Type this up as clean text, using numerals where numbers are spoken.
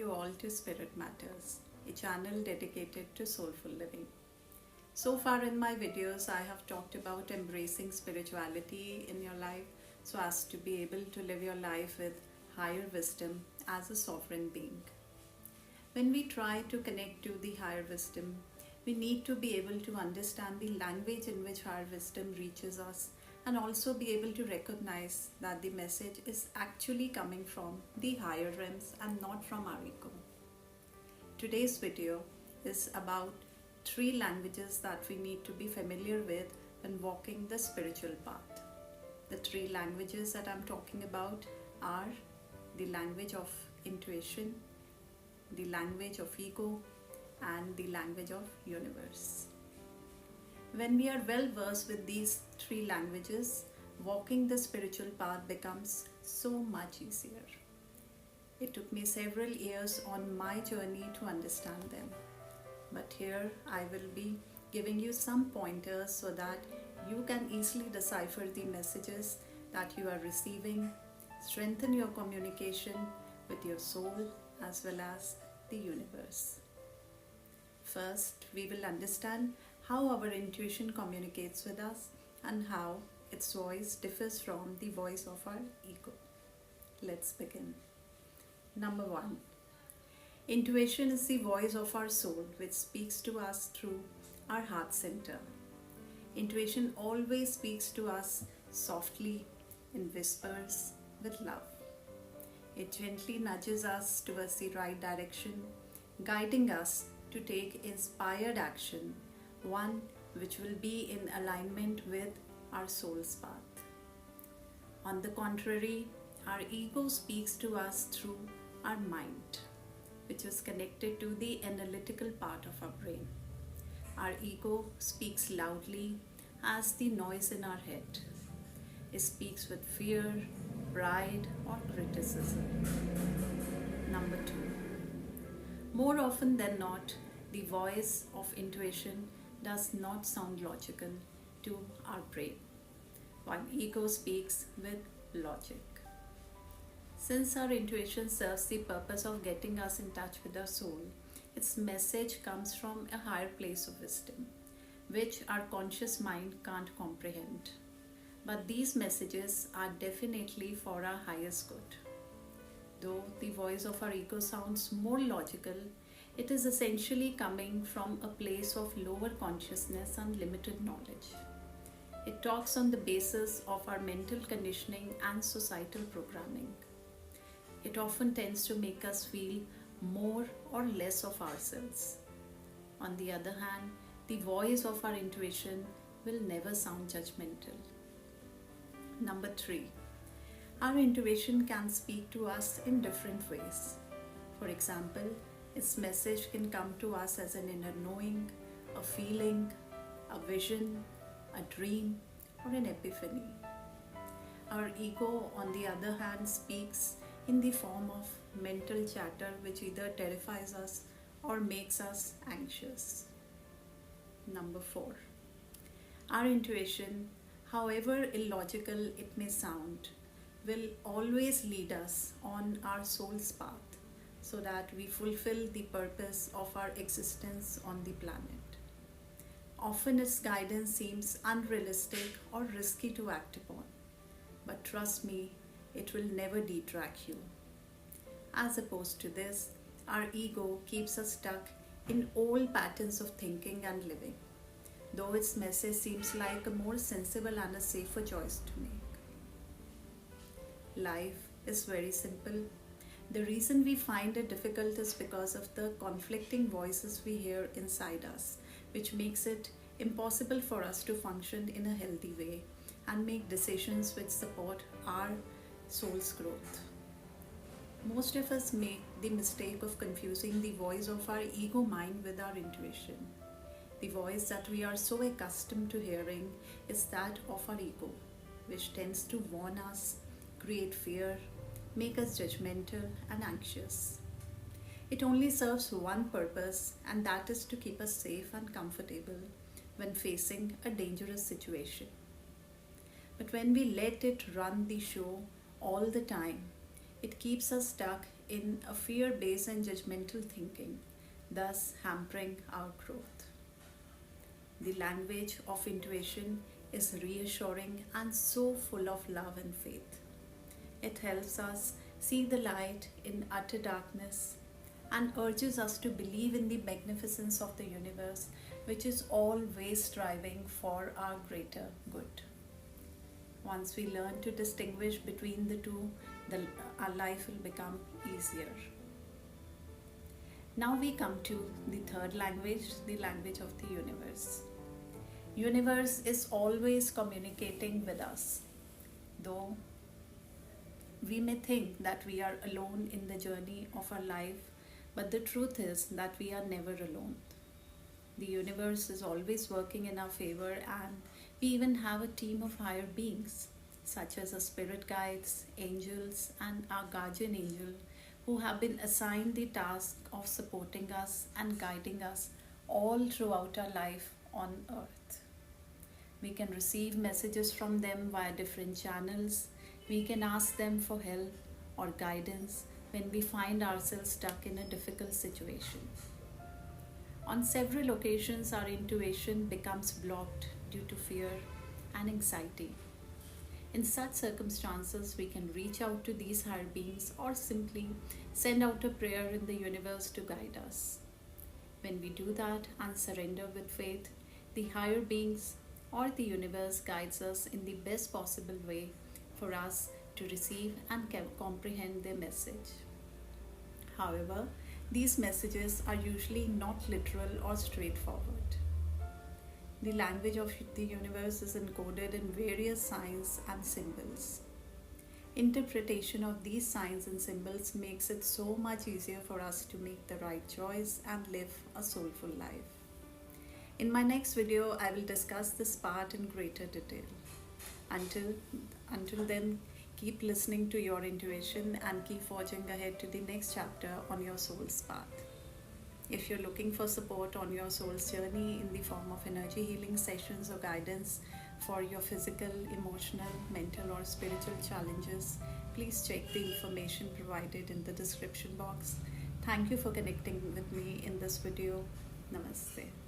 you all to Spirit Matters, a channel dedicated to soulful living. So far in my videos, I have talked about embracing spirituality in your life so as to be able to live your life with higher wisdom as a sovereign being. When we try to connect to the higher wisdom, we need to be able to understand the language in which higher wisdom reaches us and also be able to recognize that the message is actually coming from the higher realms and not from our ego. Today's video is about 3 languages that we need to be familiar with when walking the spiritual path. The 3 languages that I'm talking about are the language of intuition, the language of ego, and the language of universe. When we are well versed with these 3 languages, walking the spiritual path becomes so much easier. It took me several years on my journey to understand them. But here I will be giving you some pointers so that you can easily decipher the messages that you are receiving, strengthen your communication with your soul as well as the universe. First, we will understand how our intuition communicates with us and how its voice differs from the voice of our ego. Let's begin. Number 1. Intuition is the voice of our soul which speaks to us through our heart center. Intuition always speaks to us softly, in whispers, with love. It gently nudges us towards the right direction, guiding us to take inspired action, one which will be in alignment with our soul's path. On the contrary, our ego speaks to us through our mind, which is connected to the analytical part of our brain. Our ego speaks loudly as the noise in our head. It speaks with fear, pride, or criticism. Number 2. More often than not, the voice of intuition does not sound logical to our brain, while ego speaks with logic. Since our intuition serves the purpose of getting us in touch with our soul, its message comes from a higher place of wisdom, which our conscious mind can't comprehend. But these messages are definitely for our highest good. Though the voice of our ego sounds more logical, it is essentially coming from a place of lower consciousness and limited knowledge. It talks on the basis of our mental conditioning and societal programming. It often tends to make us feel more or less of ourselves. On the other hand, the voice of our intuition will never sound judgmental. Number 3. Our intuition can speak to us in different ways. For example, its message can come to us as an inner knowing, a feeling, a vision, a dream, or an epiphany. Our ego, on the other hand, speaks in the form of mental chatter which either terrifies us or makes us anxious. Number 4. Our intuition, however illogical it may sound, will always lead us on our soul's path so that we fulfill the purpose of our existence on the planet. Often its guidance seems unrealistic or risky to act upon, but trust me, it will never detract you. As opposed to this, our ego keeps us stuck in old patterns of thinking and living, though its message seems like a more sensible and a safer choice to make. Life is very simple. The reason we find it difficult is because of the conflicting voices we hear inside us, which makes it impossible for us to function in a healthy way and make decisions which support our soul's growth. Most of us make the mistake of confusing the voice of our ego mind with our intuition. The voice that we are so accustomed to hearing is that of our ego, which tends to warn us, create fear, make us judgmental and anxious. It only serves one purpose, and that is to keep us safe and comfortable when facing a dangerous situation. But when we let it run the show all the time, it keeps us stuck in a fear-based and judgmental thinking, thus hampering our growth. The language of intuition is reassuring and so full of love and faith. It helps us see the light in utter darkness and urges us to believe in the magnificence of the universe, which is always striving for our greater good. Once we learn to distinguish between the two, our life will become easier. Now we come to the third language, the language of the universe. Universe is always communicating with us, though we may think that we are alone in the journey of our life, but the truth is that we are never alone. The universe is always working in our favor, and we even have a team of higher beings, such as our spirit guides, angels, and our guardian angel, who have been assigned the task of supporting us and guiding us all throughout our life on earth. We can receive messages from them via different channels. We can ask them for help or guidance when we find ourselves stuck in a difficult situation. On several occasions, our intuition becomes blocked due to fear and anxiety. In such circumstances, we can reach out to these higher beings or simply send out a prayer in the universe to guide us. When we do that and surrender with faith, the higher beings or the universe guides us in the best possible way for us to receive and comprehend their message. However, these messages are usually not literal or straightforward. The language of the universe is encoded in various signs and symbols. Interpretation of these signs and symbols makes it so much easier for us to make the right choice and live a soulful life. In my next video, I will discuss this part in greater detail. Until then, keep listening to your intuition and keep forging ahead to the next chapter on your soul's path. If you're looking for support on your soul's journey in the form of energy healing sessions or guidance for your physical, emotional, mental, or spiritual challenges, please check the information provided in the description box. Thank you for connecting with me in this video. Namaste.